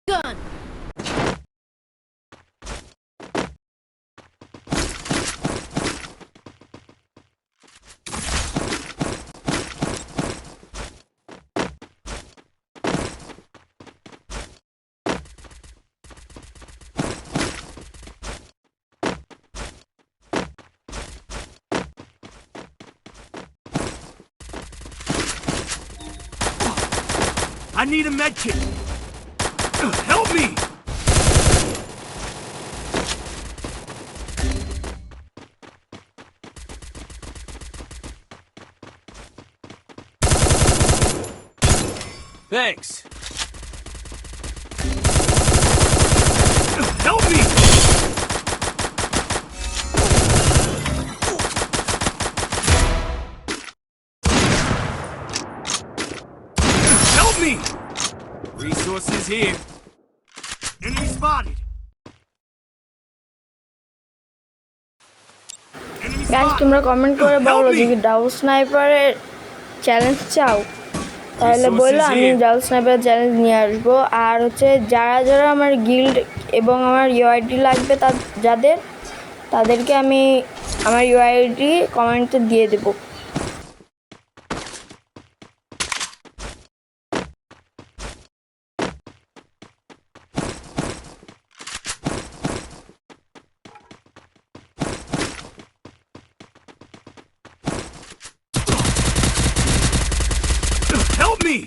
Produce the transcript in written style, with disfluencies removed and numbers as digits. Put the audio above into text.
gun. I need a med kit. Help me! Thanks. Help me! Help me! Resources here. Enemy spotted. Enemy guys spotted. তোমরা comment করে বলো Help me! যদি double স্নাইপারের challenge চাও তাহলে বললো Resources আমি here. Double স্নাইপারের challenge নিয়ে আসবো। আর হচ্ছে যারা যারা আমার গিল্ড এবং আমার ইউআইডি লাগবে যাদের তাদেরকে আমি আমার ইউআইডি কমেন্টে দিয়ে দেবো। Help me!